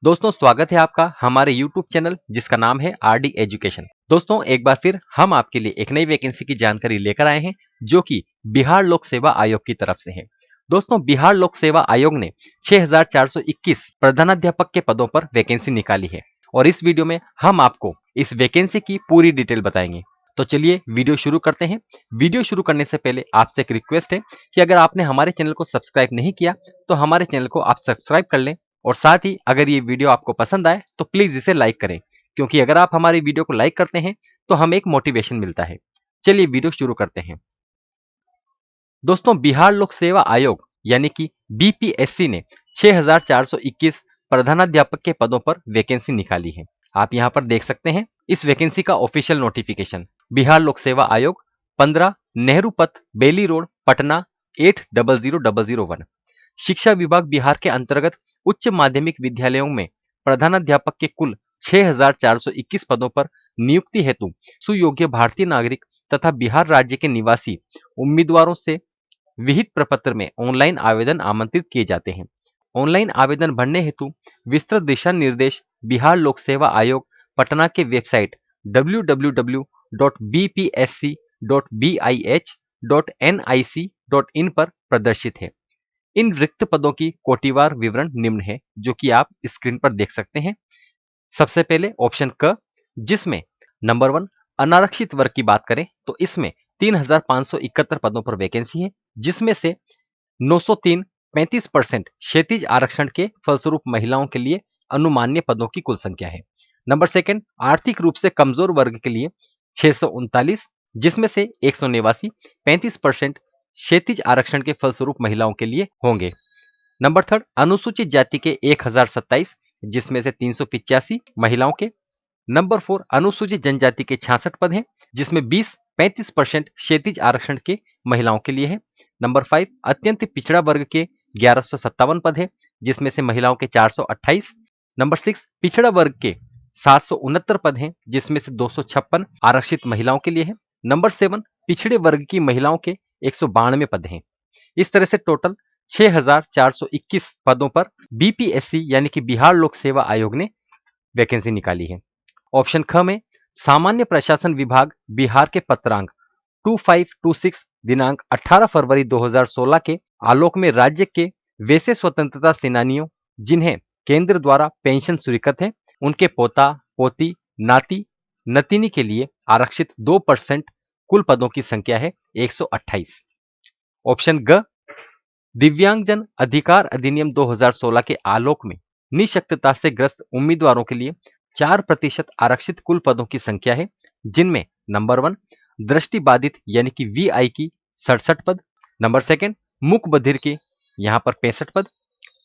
दोस्तों स्वागत है आपका हमारे YouTube चैनल जिसका नाम है आरडी एजुकेशन। दोस्तों एक बार फिर हम आपके लिए एक नई वैकेंसी की जानकारी लेकर आए हैं जो कि बिहार लोक सेवा आयोग की तरफ से है। दोस्तों बिहार लोक सेवा आयोग ने 6421 प्रधानाध्यापक के पदों पर वैकेंसी निकाली है और इस वीडियो में हम आपको इस वैकेंसी की पूरी डिटेल बताएंगे। तो चलिए वीडियो शुरू करते हैं। वीडियो शुरू करने से पहले आपसे एक रिक्वेस्ट है कि अगर आपने हमारे चैनल को सब्सक्राइब नहीं किया तो हमारे चैनल को आप सब्सक्राइब कर लें और साथ ही अगर ये वीडियो आपको पसंद आए तो प्लीज इसे लाइक करें, क्योंकि अगर आप हमारी वीडियो को लाइक करते हैं तो हमें एक मोटिवेशन मिलता है। चलिए वीडियो शुरू करते हैं। दोस्तों बिहार लोक सेवा आयोग यानी कि बीपीएससी ने 6421 प्रधानाध्यापक के पदों पर वैकेंसी निकाली है। आप यहां पर देख सकते हैं इस वैकेंसी का ऑफिशियल नोटिफिकेशन। बिहार लोक सेवा आयोग 15 नेहरू पथ बेली रोड पटना 800001। शिक्षा विभाग बिहार के अंतर्गत उच्च माध्यमिक विद्यालयों में प्रधानाध्यापक के कुल 6421 पदों पर नियुक्ति हेतु सुयोग्य भारतीय नागरिक तथा बिहार राज्य के निवासी उम्मीदवारों से विहित प्रपत्र में ऑनलाइन आवेदन आमंत्रित किए जाते हैं। ऑनलाइन आवेदन भरने हेतु विस्तृत दिशा निर्देश बिहार लोक सेवा आयोग पटना के वेबसाइट www.bpsc.bih.nic.in पर प्रदर्शित है। इन रिक्त पदों की कोटिवार विवरण निम्न है जो कि आप स्क्रीन पर देख सकते हैं। सबसे पहले ऑप्शन क, जिसमें नंबर 1 अनारक्षित वर्ग की बात करें तो इसमें 3571 पदों पर वैकेंसी है, जिसमें से 903 35% क्षैतिज आरक्षण के फलस्वरूप महिलाओं के लिए अनुमान्य पदों की कुल संख्या है। नंबर सेकंड आर्थिक रूप से कमजोर वर्ग के लिए 639, जिसमें से 189 35% क्षैतिज आरक्षण के फलस्वरूप महिलाओं के लिए होंगे। नंबर थर्ड अनुसूचित जाति के 1027, जिसमें से 385 महिलाओं के। नंबर 4 अनुसूचित जनजाति के 66 पद हैं, जिसमें 20-35% क्षैतिज आरक्षण के महिलाओं के लिए है। नंबर 5 अत्यंत पिछड़ा वर्ग के 1157 पद है, जिसमें से महिलाओं के 428। नंबर 6 पिछड़ा वर्ग के 769 पद हैं, जिसमें से 256 आरक्षित महिलाओं के लिए है। नंबर 7 पिछड़े वर्ग की महिलाओं के 192 पद हैं। इस तरह से टोटल 6421 पदों पर बीपीएससी यानी कि बिहार लोक सेवा आयोग ने वैकेंसी निकाली है। ऑप्शन ख में सामान्य प्रशासन विभाग बिहार के पत्रांक 2526 दिनांक 18 फरवरी 2016 के आलोक में राज्य के वैसे स्वतंत्रता सेनानियों जिन्हें केंद्र द्वारा पेंशन स्वीकृत है उनके पोता पोती नाती नतिनी के लिए आरक्षित 2% कुल पदों की संख्या है 128। ऑप्शन ग दिव्यांगजन अधिकार अधिनियम 2016 के आलोक में निशक्तता से ग्रस्त उम्मीदवारों के लिए 4% आरक्षित कुल पदों की संख्या है, जिनमें नंबर 1 दृष्टि बाधित यानी कि वीआई की 67 पद। नंबर सेकंड मूक बधिर के यहां पर 65 पद।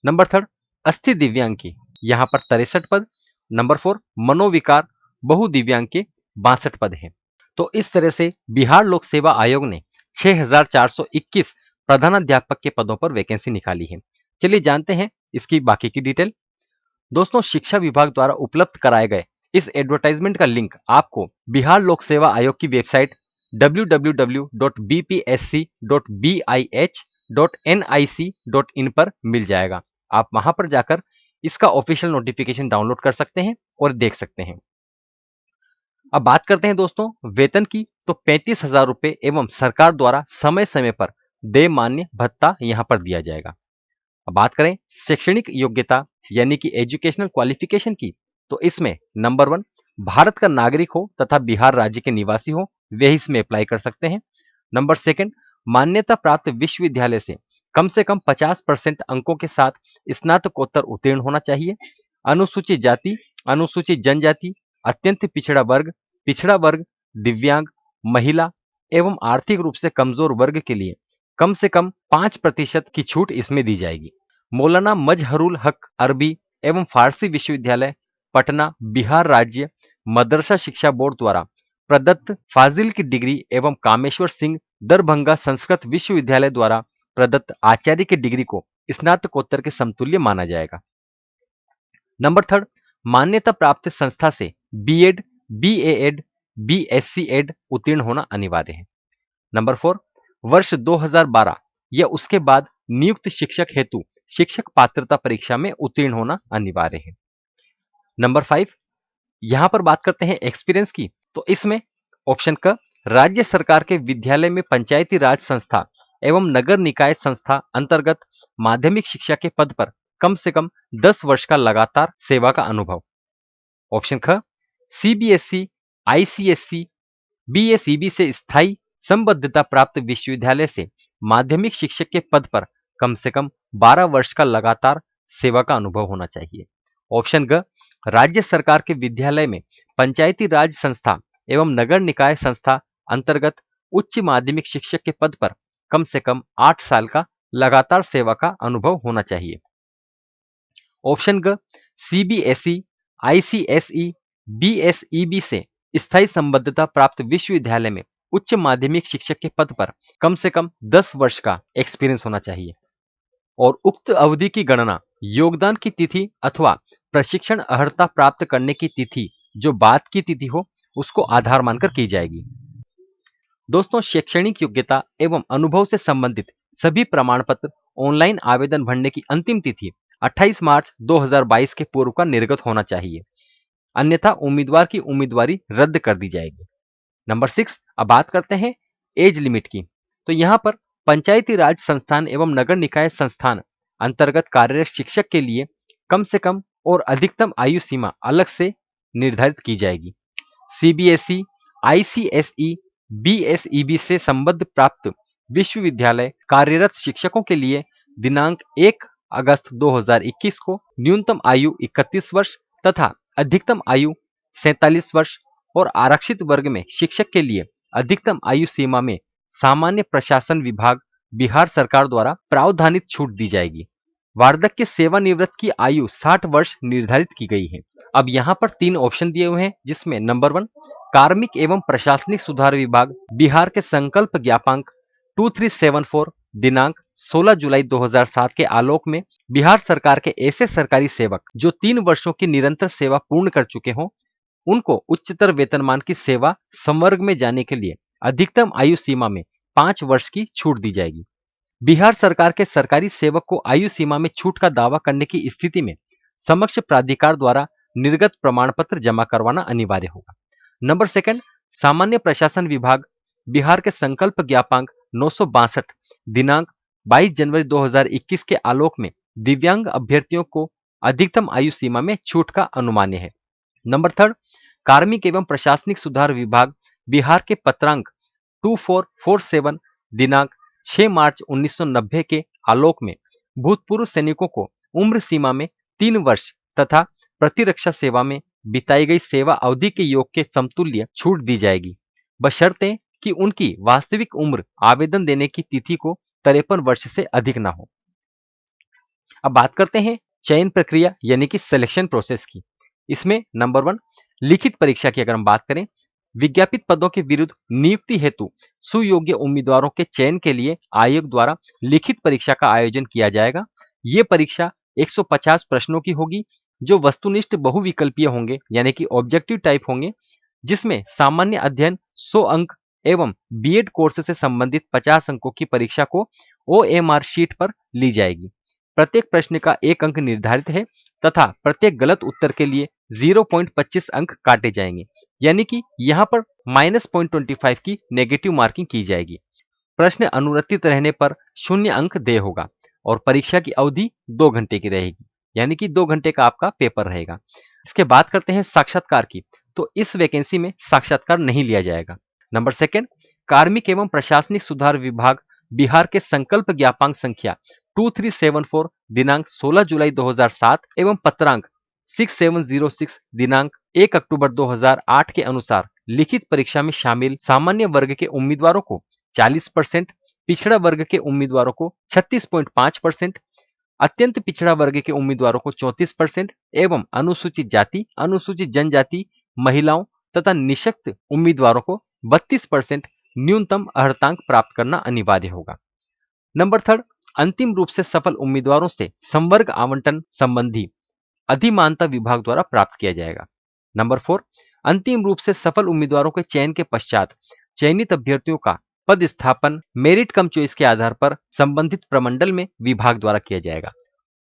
नंबर थर्ड अस्थि दिव्यांग के यहां पर 63 पद। नंबर 4 मनोविकार बहुदिव्यांग के 62 पद हैं। तो इस तरह से बिहार लोक सेवा आयोग ने 6421 प्रधानाध्यापक के पदों पर वैकेंसी निकाली है। चलिए जानते हैं इसकी बाकी की डिटेल। दोस्तों शिक्षा विभाग द्वारा उपलब्ध कराए गए इस एडवर्टाइजमेंट का लिंक आपको बिहार लोक सेवा आयोग की वेबसाइट www.bpsc.bih.nic.in पर मिल जाएगा। आप वहां पर जाकर इसका ऑफिशियल नोटिफिकेशन डाउनलोड कर सकते हैं और देख सकते हैं। अब बात करते हैं दोस्तों वेतन की, तो 35,000 रुपए एवं सरकार द्वारा समय समय पर देय मान्य भत्ता यहां पर दिया जाएगा। अब बात करें शैक्षणिक योग्यता यानी कि एजुकेशनल क्वालिफिकेशन की, तो इसमें नंबर 1 भारत का नागरिक हो तथा बिहार राज्य के निवासी हो वे इसमें अप्लाई कर सकते हैं। नंबर सेकंड मान्यता प्राप्त विश्वविद्यालय से कम 50% अंकों के साथ स्नातकोत्तर उत्तीर्ण होना चाहिए। अनुसूचित जाति अनुसूचित जनजाति अत्यंत पिछड़ा वर्ग दिव्यांग महिला एवं आर्थिक रूप से कमजोर वर्ग के लिए कम से कम 5% की छूट इसमें दी जाएगी। मौलाना मजहरुल हक अरबी एवं फारसी विश्वविद्यालय पटना बिहार राज्य मदरसा शिक्षा बोर्ड द्वारा प्रदत्त फाजिल की डिग्री एवं कामेश्वर सिंह दरभंगा संस्कृत विश्वविद्यालय द्वारा प्रदत्त आचार्य की डिग्री को स्नातकोत्तर के समतुल्य माना जाएगा। नंबर थर्ड मान्यता प्राप्त संस्था से बीएड बीएएड बीएससी एड उत्तीर्ण होना अनिवार्य है। नंबर 4 वर्ष 2012 या उसके बाद नियुक्त शिक्षक हेतु शिक्षक पात्रता परीक्षा में उत्तीर्ण होना अनिवार्य है। नंबर 5, यहां पर बात करते हैं एक्सपीरियंस की, तो इसमें ऑप्शन क, राज्य सरकार के विद्यालय में पंचायती राज संस्था एवं नगर निकाय संस्था अंतर्गत माध्यमिक शिक्षा के पद पर कम से कम 10 वर्ष का लगातार सेवा का अनुभव। ऑप्शन ख, सीबीएसई, आईसीएसई, बीएसईबी से स्थायी संबद्धता प्राप्त विश्वविद्यालय से माध्यमिक शिक्षक के पद पर कम से कम 12 वर्ष का लगातार सेवा का अनुभव होना चाहिए। ऑप्शन ग, राज्य सरकार के विद्यालय में पंचायती राज संस्था एवं नगर निकाय संस्था अंतर्गत उच्च माध्यमिक शिक्षक के पद पर कम से कम 8 साल का लगातार सेवा का अनुभव होना चाहिए। ऑप्शन ग, सीबीएसई, आईसीएसई, बीएसईबी से स्थायी संबद्धता प्राप्त विश्वविद्यालय में उच्च माध्यमिक शिक्षक के पद पर कम से कम 10 वर्ष का एक्सपीरियंस होना चाहिए और उक्त अवधि की गणना योगदान की तिथि अथवा प्रशिक्षण अर्हता प्राप्त करने की तिथि जो बाद की तिथि हो उसको आधार मानकर की जाएगी। दोस्तों, शैक्षणिक योग्यता एवं अनुभव से संबंधित सभी प्रमाण पत्र ऑनलाइन आवेदन भरने की अंतिम तिथि 28 मार्च 2022 के पूर्व का निर्गत होना चाहिए, अन्यथा उम्मीदवार की उम्मीदवारी रद्द कर दी जाएगी। नंबर 6, अब बात करते हैं एज लिमिट की, तो यहां पर पंचायती राज संस्थान एवं नगर निकाय संस्थान अंतर्गत कार्यरत शिक्षक के लिए कम से कम और अधिकतम आयु सीमा अलग से निर्धारित की जाएगी। सीबीएसई, आईसीएसई, बीएसईबी से संबद्ध प्राप्त विश्वविद्यालय कार्यरत शिक्षकों के लिए दिनांक 1 अगस्त 2021 को न्यूनतम आयु 31 वर्ष तथा अधिकतम आयु 47 वर्ष और आरक्षित वर्ग में शिक्षक के लिए अधिकतम आयु सीमा में सामान्य प्रशासन विभाग बिहार सरकार द्वारा प्रावधानित छूट दी जाएगी। वार्धक्य सेवानिवृत्त की आयु 60 वर्ष निर्धारित की गई है। अब यहाँ पर 3 ऑप्शन दिए हुए हैं, जिसमें नंबर 1, कार्मिक एवं प्रशासनिक सुधार विभाग बिहार के संकल्प ज्ञापांक 2374 दिनांक 16 जुलाई 2007 के आलोक में बिहार सरकार के ऐसे सरकारी सेवक जो 3 वर्षों की निरंतर सेवा पूर्ण कर चुके हों उनको उच्चतर वेतनमान की सेवा संवर्ग में जाने के लिए अधिकतम आयु सीमा में 5 वर्ष की छूट दी जाएगी। बिहार सरकार के सरकारी सेवक को आयु सीमा में छूट का दावा करने की स्थिति में समक्ष प्राधिकार द्वारा निर्गत प्रमाण पत्र जमा करवाना अनिवार्य होगा। नंबर 2, सामान्य प्रशासन विभाग बिहार के संकल्प ज्ञापांक 962 दिनांक 22 जनवरी 2021 के आलोक में दिव्यांग अभ्यर्थियों को अधिकतम आयु सीमा में छूट का अनुमान्य है। नंबर 3, कार्मिक एवं प्रशासनिक सुधार विभाग बिहार के पत्रांक 2447 दिनांक 6 मार्च 1990 के आलोक में भूतपूर्व सैनिकों को उम्र सीमा में 3 वर्ष तथा प्रतिरक्षा सेवा में बिताई गई सेवा अवधि के योग के समतुल्य छूट दी जाएगी, बशर्ते कि उनकी वास्तविक उम्र आवेदन देने की तिथि को 53 वर्ष से अधिक ना हो। अब बात करते हैं चयन प्रक्रिया यानी कि सिलेक्शन प्रोसेस की। इसमें नंबर 1, लिखित परीक्षा की अगर हम बात करें, विज्ञापित पदों के विरुद्ध नियुक्ति हेतु सुयोग्य उम्मीदवारों के चयन के लिए आयोग द्वारा लिखित परीक्षा का आयोजन किया जाएगा। ये परीक्षा 150 प्रश्नों की होगी जो वस्तुनिष्ठ बहुविकल्पीय होंगे यानी कि ऑब्जेक्टिव टाइप होंगे, जिसमें सामान्य अध्ययन 100 अंक एवं बीएड कोर्स से संबंधित 50 अंकों की परीक्षा को ओएमआर शीट पर ली जाएगी। प्रत्येक प्रश्न का 1 अंक निर्धारित है तथा प्रत्येक गलत उत्तर के लिए 0.25 अंक काटे जाएंगे, यानी कि यहाँ पर -0.25 की नेगेटिव मार्किंग की जाएगी। प्रश्न अनुत्तरित रहने पर 0 अंक देय होगा और परीक्षा की अवधि 2 घंटे की रहेगी, यानी कि 2 घंटे का आपका पेपर रहेगा। इसके बाद करते हैं साक्षात्कार की, तो इस वैकेंसी में साक्षात्कार नहीं लिया जाएगा। नंबर 2, कार्मिक एवं प्रशासनिक सुधार विभाग बिहार के संकल्प ज्ञापांक संख्या 2374 दिनांक 16 जुलाई 2007 एवं पत्रांक 6706 दिनांक 1 अक्टूबर 2008 के अनुसार लिखित परीक्षा में शामिल सामान्य वर्ग के उम्मीदवारों को 40%, पिछड़ा वर्ग के उम्मीदवारों को 36.5%, अत्यंत पिछड़ा वर्ग के उम्मीदवारों को 34% एवं अनुसूचित जाति, अनुसूचित जनजाति, महिलाओं तथा निशक्त उम्मीदवारों को 32% न्यूनतम अर्हतांक प्राप्त करना अनिवार्य होगा। नंबर 3, अंतिम रूप से सफल उम्मीदवारों से संवर्ग आवंटन संबंधी अधिमानता विभाग द्वारा प्राप्त किया जाएगा। नंबर 4, अंतिम रूप से सफल उम्मीदवारों के चयन के पश्चात चयनित अभ्यर्थियों का पद स्थापन मेरिट कम चॉइस के आधार पर संबंधित प्रमंडल में विभाग द्वारा किया जाएगा।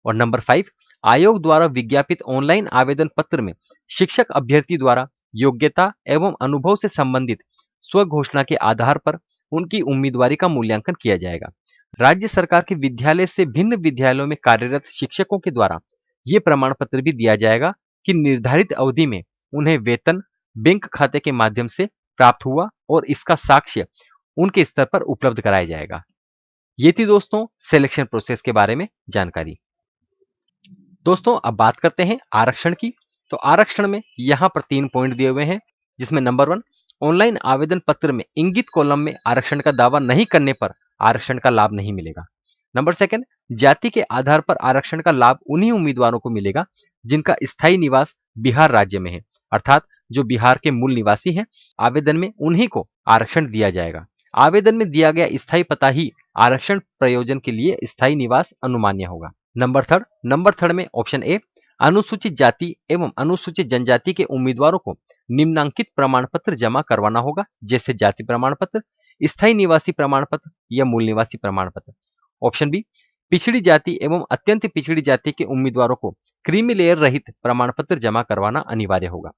और नंबर 5, आयोग द्वारा विज्ञापित ऑनलाइन आवेदन पत्र में शिक्षक अभ्यर्थी द्वारा योग्यता एवं अनुभव से संबंधित स्व घोषणा के आधार पर उनकी उम्मीदवारी का मूल्यांकन किया जाएगा। राज्य सरकार के विद्यालय से भिन्न विद्यालयों में कार्यरत शिक्षकों के द्वारा ये प्रमाण पत्र भी दिया जाएगा कि निर्धारित अवधि में उन्हें वेतन बैंक खाते के माध्यम से प्राप्त हुआ और इसका साक्ष्य उनके स्तर पर उपलब्ध कराया जाएगा। ये थी दोस्तों सिलेक्शन प्रोसेस के बारे में जानकारी। दोस्तों अब बात करते हैं आरक्षण की। तो आरक्षण में यहां पर 3 पॉइंट दिए हुए हैं, जिसमें नंबर 1, ऑनलाइन आवेदन पत्र में इंगित कॉलम में आरक्षण का दावा नहीं करने पर आरक्षण का लाभ नहीं मिलेगा। नंबर 2, जाति के आधार पर आरक्षण का लाभ उन्हीं उम्मीदवारों को मिलेगा जिनका स्थायी निवास बिहार राज्य में है, अर्थात जो बिहार के मूल निवासी हैं, आवेदन में उन्हीं को आरक्षण दिया जाएगा। आवेदन में दिया गया स्थायी पता ही आरक्षण प्रयोजन के लिए स्थायी निवास अनुमान्य होगा। नंबर थर्ड में ऑप्शन ए, अनुसूचित जाति एवं अनुसूचित जनजाति के उम्मीदवारों को निम्नांकित प्रमाण पत्र जमा करवाना होगा, जैसे जाति प्रमाण पत्र, स्थायी निवासी प्रमाण पत्र या मूल निवासी प्रमाण पत्र। ऑप्शन बी, पिछड़ी जाति एवं अत्यंत पिछड़ी जाति के उम्मीदवारों को क्रीमी लेयर रहित प्रमाण पत्र जमा करवाना अनिवार्य होगा।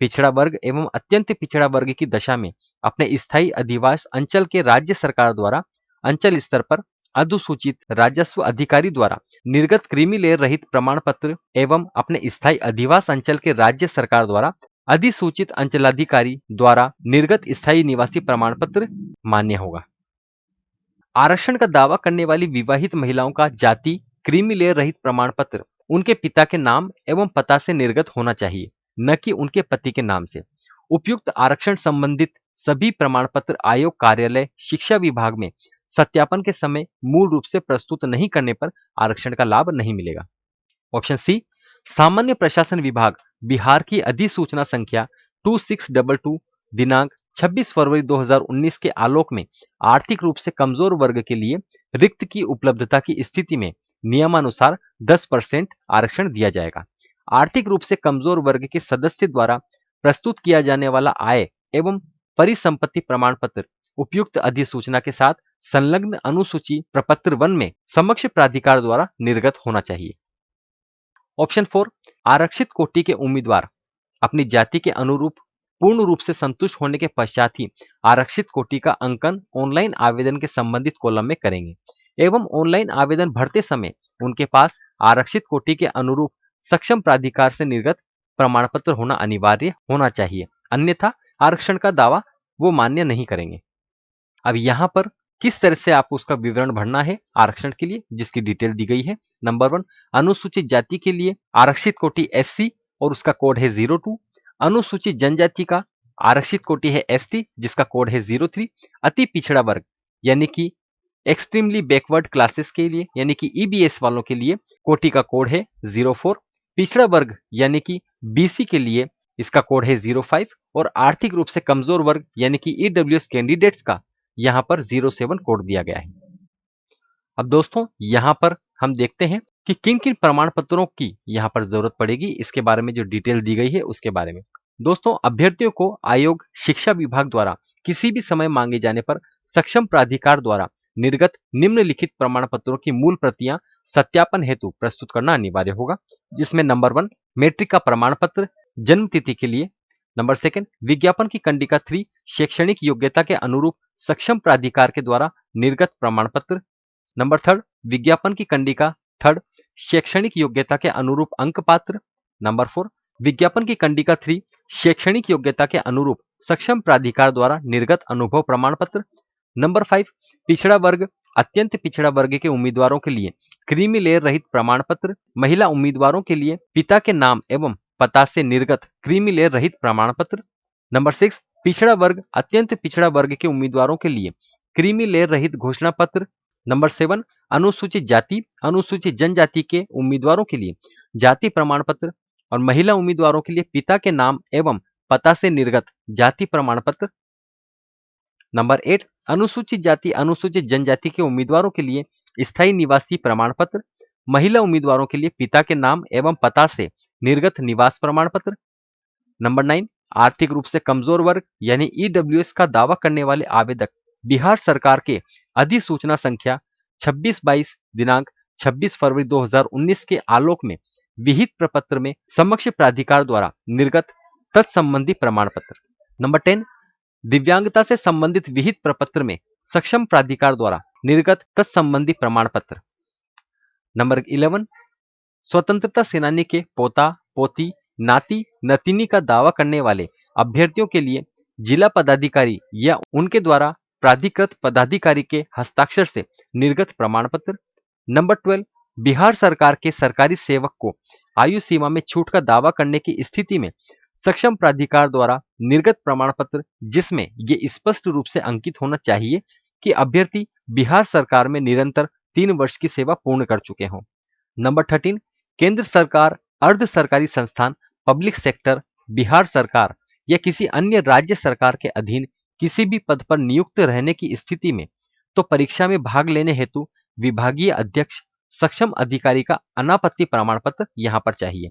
पिछड़ा वर्ग एवं अत्यंत पिछड़ा वर्ग की दशा में अपने स्थायी अधिवास अंचल के राज्य सरकार द्वारा अंचल स्तर पर अनुसूचित राजस्व अधिकारी द्वारा निर्गत क्रीमी लेयर रहित प्रमाण पत्र एवं अपने स्थायी अधिवास अंचल के राज्य सरकार द्वारा अधिसूचित अंचलाधिकारी द्वारा निर्गत स्थायी निवासी प्रमाण पत्र मान्य होगा। आरक्षण का दावा करने वाली विवाहित महिलाओं का जाति क्रीमी लेयर रहित प्रमाण पत्र उनके पिता के नाम एवं पता से निर्गत होना चाहिए, न कि उनके पति के नाम से। उपयुक्त आरक्षण संबंधित सभी प्रमाण पत्र आयोग कार्यालय शिक्षा विभाग में सत्यापन के समय मूल रूप से प्रस्तुत नहीं करने पर आरक्षण का लाभ नहीं मिलेगा। ऑप्शन सी, सामान्य प्रशासन विभाग बिहार की अधिसूचना संख्या 2622 दिनांक 26 फरवरी 2019 के आलोक में आर्थिक रूप से कमजोर वर्ग के लिए रिक्त की उपलब्धता की स्थिति में नियमानुसार 10% आरक्षण दिया जाएगा। आर्थिक रूप से कमजोर वर्ग के सदस्य द्वारा प्रस्तुत किया जाने वाला आय एवं परिसंपत्ति प्रमाण पत्र उपयुक्त अधिसूचना के साथ संलग्न अनुसूची प्रपत्र 1 में समक्ष प्राधिकार द्वारा निर्गत होना चाहिए। ऑप्शन 4, आरक्षित कोटि के उम्मीदवार अपनी जाति के अनुरूप पूर्ण रूप से संतुष्ट होने के पश्चात ही आरक्षित कोटि का अंकन ऑनलाइन आवेदन के संबंधित कॉलम में करेंगे एवं ऑनलाइन आवेदन भरते समय उनके पास आरक्षित कोटि के अनुरूप सक्षम प्राधिकार से निर्गत प्रमाण पत्र होना अनिवार्य होना चाहिए, अन्यथा आरक्षण का दावा वो मान्य नहीं करेंगे। अब यहाँ पर किस तरह से आपको उसका विवरण भरना है आरक्षण के लिए, जिसकी डिटेल दी गई है। नंबर 1, अनुसूचित जाति के लिए आरक्षित कोटि एससी और उसका कोड है 02। अनुसूचित जनजाति का आरक्षित कोटि है एसटी जिसका कोड है 03। अति पिछड़ा वर्ग यानी कि एक्सट्रीमली बैकवर्ड क्लासेस के लिए यानी कि ईबीएस वालों के लिए कोटि का कोड है 04। पिछड़ा वर्ग यानी कि बीसी के लिए इसका कोड है 05 और आर्थिक रूप से कमजोर वर्ग यानी कि ईडब्ल्यूएस कैंडिडेट्स का यहां पर 07 कोड दिया गया है। अब दोस्तों यहां पर हम देखते हैं कि किन किन प्रमाण पत्रों की यहां पर जरूरत पड़ेगी, इसके बारे में जो डिटेल दी गई है उसके बारे में। दोस्तों अभ्यर्थियों को आयोग शिक्षा विभाग द्वारा किसी भी समय मांगे जाने पर सक्षम प्राधिकार द्वारा निर्गत निम्नलिखित प्रमाण पत्रों की मूल प्रतियां सत्यापन हेतु प्रस्तुत करना अनिवार्य होगा, जिसमें नंबर 1, मैट्रिक का प्रमाण पत्र जन्म तिथि के लिए। नंबर 2, विज्ञापन की कंडिका 3 शैक्षणिक योग्यता के अनुरूप सक्षम प्राधिकार के द्वारा निर्गत प्रमाण पत्र। नंबर 3, विज्ञापन की कंडिका 3 शैक्षणिक योग्यता के अनुरूप अंक पात्र। नंबर 4, विज्ञापन की कंडिका 3 शैक्षणिक योग्यता के अनुरूप सक्षम प्राधिकार द्वारा निर्गत अनुभव प्रमाण पत्र। नंबर 5, पिछड़ा वर्ग अत्यंत पिछड़ा वर्ग के उम्मीदवारों के लिए क्रीमी लेयर रहित प्रमाण पत्र। महिला उम्मीदवारों के लिए पिता के नाम एवं पता से निर्गत क्रीमी लेयर रहित प्रमाण पत्र। नंबर 6, पिछड़ा वर्ग अत्यंत पिछड़ा वर्ग के उम्मीदवारों के लिए क्रीमी लेयर रहित घोषणा पत्र। नंबर 7, अनुसूचित जाति अनुसूचित जनजाति के उम्मीदवारों के लिए जाति प्रमाण पत्र और महिला उम्मीदवारों के लिए पिता के नाम एवं पता से निर्गत जाति प्रमाण पत्र। नंबर 8, अनुसूचित जाति अनुसूचित जनजाति के उम्मीदवारों के लिए स्थायी निवासी प्रमाण पत्र। महिला उम्मीदवारों के लिए पिता के नाम एवं पता से निर्गत निवास प्रमाण पत्र। नंबर 9, आर्थिक रूप से कमजोर वर्ग यानी ईडब्ल्यूएस का दावा करने वाले आवेदक बिहार सरकार के अधिसूचना संख्या 2622 दिनांक 26 फरवरी 2019 के आलोक में विहित प्रपत्र में समक्ष प्राधिकार द्वारा निर्गत तत्संबंधी प्रमाण पत्र। नंबर 10, दिव्यांगता से संबंधित विहित प्रपत्र में सक्षम प्राधिकार द्वारा निर्गत तत्संबंधी प्रमाण पत्र। नंबर 11, स्वतंत्रता सेनानी के पोता पोती नाती नतिनी का दावा करने वाले अभ्यर्थियों के लिए जिला पदाधिकारी या उनके द्वारा प्राधिकृत पदाधिकारी के हस्ताक्षर से निर्गत प्रमाण पत्र। नंबर 12, बिहार सरकार के सरकारी सेवक को आयु सीमा में छूट का दावा करने की स्थिति में सक्षम प्राधिकार द्वारा निर्गत प्रमाण पत्र, जिसमें ये स्पष्ट रूप से अंकित होना चाहिए कि अभ्यर्थी बिहार सरकार में निरंतर 3 वर्ष की सेवा पूर्ण कर चुके हों। नंबर 13, केंद्र सरकार, अर्ध सरकारी संस्थान, पब्लिक सेक्टर, बिहार सरकार या किसी अन्य राज्य सरकार के अधीन किसी भी पद पर नियुक्त रहने की स्थिति में तो परीक्षा में भाग लेने हेतु विभागीय अध्यक्ष सक्षम अधिकारी का अनापत्ति प्रमाण पत्र यहां पर चाहिए।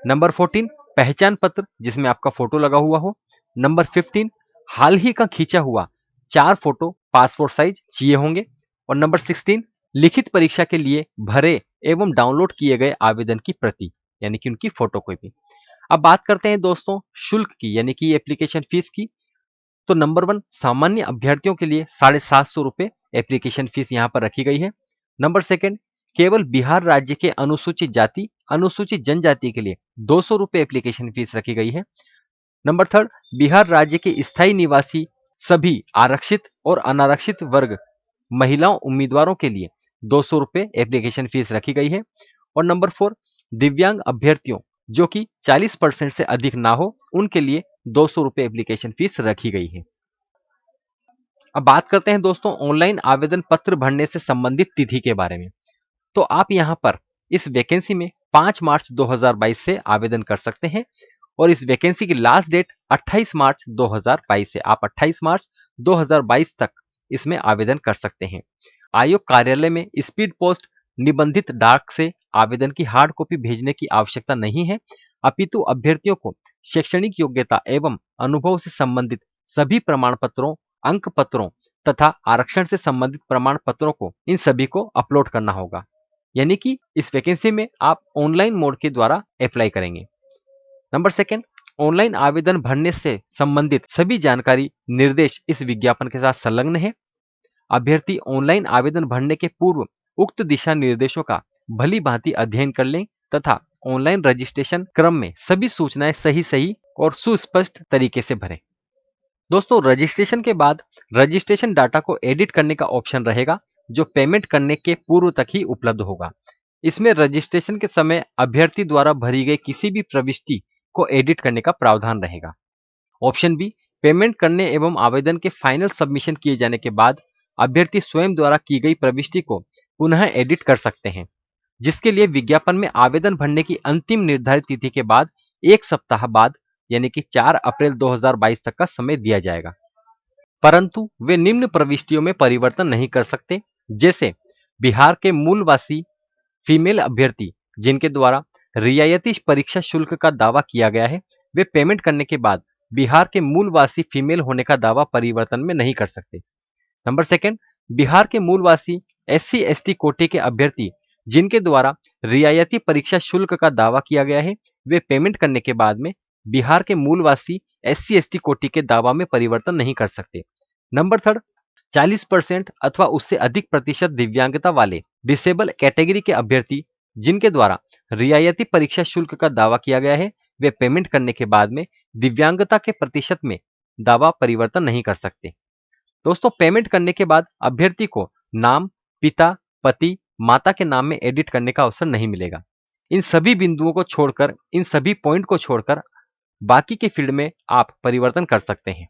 नंबर 14, पहचान पत्र जिसमें आपका फोटो लगा हुआ हो। नंबर 15, हाल ही का खींचा हुआ 4 फोटो पासपोर्ट साइज चाहिए होंगे। और नंबर 16, लिखित परीक्षा के लिए भरे एवं डाउनलोड किए गए आवेदन की प्रति, यानी कि उनकी फोटोकॉपी। अब बात करते हैं दोस्तों शुल्क की, यानी कि एप्लीकेशन फीस की। तो नंबर 1, सामान्य अभ्यर्थियों के लिए 750 रुपए एप्लीकेशन फीस यहां पर रखी गई है। नंबर 2, केवल बिहार राज्य के अनुसूचित जाति अनुसूचित जनजाति के लिए 200 रुपए एप्लीकेशन फीस रखी गई है। नंबर 3, बिहार राज्य के स्थायी निवासी सभी आरक्षित और अनारक्षित वर्ग महिलाओं उम्मीदवारों के लिए 200 रुपए एप्लीकेशन फीस रखी गई है। और नंबर 4, दिव्यांग अभ्यर्थियों जो कि 40% से अधिक ना हो उनके लिए 200 रुपए एप्लीकेशन फीस रखी गई है। अब बात करते हैं दोस्तों ऑनलाइन आवेदन पत्र भरने से संबंधित तिथि के बारे में। तो आप यहां पर इस वैकेंसी में 5 मार्च 2022 से आवेदन कर सकते हैं और इस वैकेंसी की लास्ट डेट 28 मार्च 2022 है। आप 28 मार्च 2022 तक इसमें आवेदन कर सकते हैं। आयोग कार्यालय में स्पीड पोस्ट निबंधित डाक से आवेदन की हार्ड कॉपी भेजने की आवश्यकता नहीं है, अपितु अभ्यर्थियों को शैक्षणिक योग्यता एवं अनुभव से संबंधित सभी प्रमाण पत्रों, अंक पत्रों तथा आरक्षण से संबंधित प्रमाण पत्रों को इन सभी को अपलोड करना होगा। यानी कि इस वैकेंसी में आप ऑनलाइन मोड के द्वारा अप्लाई करेंगे। नंबर 2, ऑनलाइन आवेदन भरने से संबंधित सभी जानकारी निर्देश इस विज्ञापन के साथ संलग्न है। अभ्यर्थी ऑनलाइन आवेदन भरने के पूर्व उक्त दिशा निर्देशों का भली भांति अध्ययन कर लें तथा ऑनलाइन रजिस्ट्रेशन क्रम में सभी सूचनाएं सही और सुस्पष्ट तरीके से भरें। दोस्तों रजिस्ट्रेशन के बाद रजिस्ट्रेशन डाटा को एडिट करने का ऑप्शन रहेगा जो पेमेंट करने के पूर्व तक ही उपलब्ध होगा। इसमें रजिस्ट्रेशन के समय अभ्यर्थी द्वारा भरी गई किसी भी प्रविष्टि को एडिट करने का प्रावधान रहेगा। ऑप्शन बी, पेमेंट करने एवं आवेदन के फाइनल सबमिशन किए जाने के बाद अभ्यर्थी स्वयं द्वारा की गई प्रविष्टि को पुनः एडिट कर सकते हैं, जिसके लिए विज्ञापन में आवेदन भरने की अंतिम निर्धारित तिथि के बाद 1 सप्ताह बाद यानी कि 4 अप्रैल 2022 तक का समय दिया जाएगा। परंतु वे निम्न प्रविष्टियों में परिवर्तन नहीं कर सकते, जैसे बिहार के मूलवासी फीमेल अभ्यर्थी जिनके द्वारा रियायती परीक्षा शुल्क का दावा किया गया है, वे पेमेंट करने के बाद बिहार के मूलवासी फीमेल होने का दावा परिवर्तन में नहीं कर सकते। नंबर 2, बिहार के मूलवासी SC ST कोटे के अभ्यर्थी जिनके द्वारा रियायती परीक्षा शुल्क का दावा किया गया है, वे पेमेंट करने के बाद में बिहार के मूलवासी SC ST कोटि के दावा में परिवर्तन नहीं कर सकते। नंबर 3, 40% अथवा उससे अधिक प्रतिशत दिव्यांगता वाले डिसेबल कैटेगरी के अभ्यर्थी जिनके द्वारा रियायती परीक्षा शुल्क का दावा किया गया है, वे पेमेंट करने के बाद में दिव्यांगता के प्रतिशत में दावा परिवर्तन नहीं कर सकते। दोस्तों पेमेंट करने के बाद अभ्यर्थी को नाम, पिता, पति, माता के नाम में एडिट करने का अवसर नहीं मिलेगा। इन सभी बिंदुओं को छोड़कर, इन सभी पॉइंट को छोड़कर बाकी के फील्ड में आप परिवर्तन कर सकते हैं।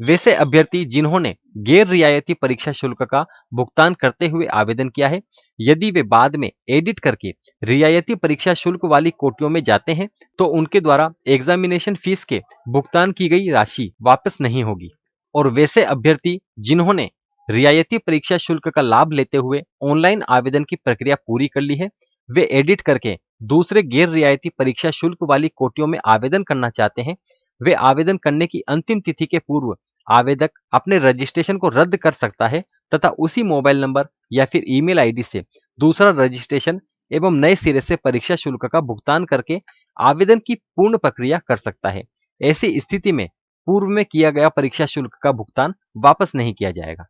वैसे अभ्यर्थी जिन्होंने गैर रियायती परीक्षा शुल्क का भुगतान करते हुए आवेदन किया है, यदि वे बाद में एडिट करके रियायती परीक्षा शुल्क वाली कोटियों में जाते हैं तो उनके द्वारा एग्जामिनेशन फीस के भुगतान की गई राशि वापस नहीं होगी। और वैसे अभ्यर्थी जिन्होंने रियायती परीक्षा शुल्क का लाभ लेते हुए ऑनलाइन आवेदन की प्रक्रिया पूरी कर ली है, वे एडिट करके दूसरे गैर रियायती परीक्षा शुल्क वाली कोटियों में आवेदन करना चाहते हैं, वे आवेदन करने की अंतिम तिथि के पूर्व आवेदक अपने रजिस्ट्रेशन को रद्द कर सकता है तथा उसी मोबाइल नंबर या फिर ईमेल आईडी से दूसरा रजिस्ट्रेशन एवं नए सिरे से परीक्षा शुल्क का भुगतान करके आवेदन की पूर्ण प्रक्रिया कर सकता है। ऐसी स्थिति में पूर्व में किया गया परीक्षा शुल्क का भुगतान वापस नहीं किया जाएगा।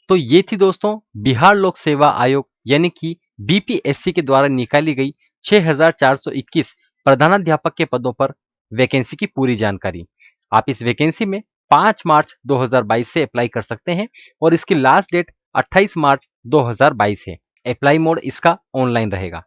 तो ये थी दोस्तों बिहार लोक सेवा आयोग यानी कि बीपीएससी के द्वारा निकाली गई 6421 प्रधानाध्यापक के पदों पर वैकेंसी की पूरी जानकारी। आप इस वैकेंसी में 5 मार्च 2022 से अप्लाई कर सकते हैं और इसकी लास्ट डेट 28 मार्च 2022 है। अप्लाई मोड इसका ऑनलाइन रहेगा।